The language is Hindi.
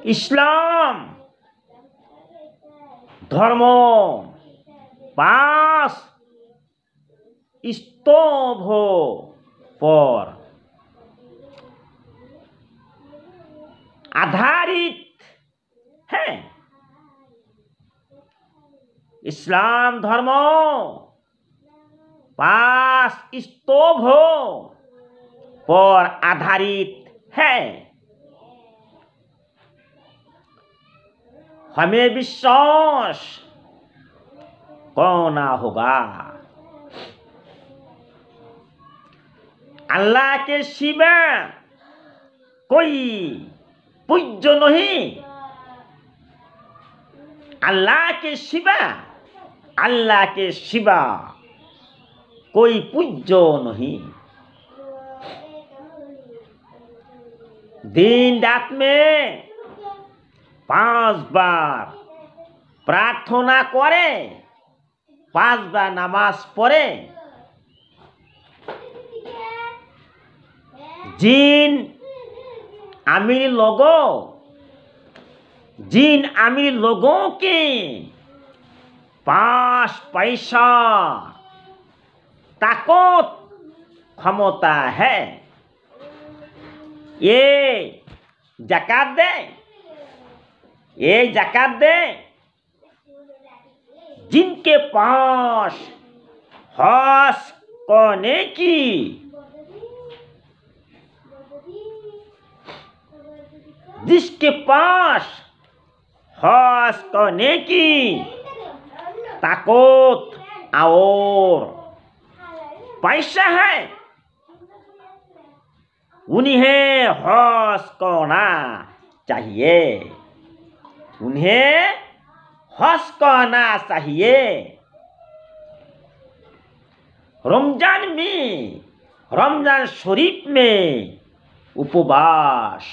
इस्लाम धर्म 5 स्तंभों पर आधारित है। इस्लाम धर्म 5 स्तंभों पर आधारित है। हमें विश्वास कौन होगा? अल्लाह के सिवा कोई पूज्य नहीं। अल्लाह के सिवा कोई पूज्य नहीं। दिन रात में 5 बार प्रार्थना करे, 5 बार नमाज पढ़े। जिन अमीर लोगों के 5 पैसा ताकत क्षमता है, ये ज़कात दे। जिनके पास हज करने की जिसके पास हज करने की ताकत और पैसा है, उन्हें हज करना चाहिए। रमजान शरीफ में उपवास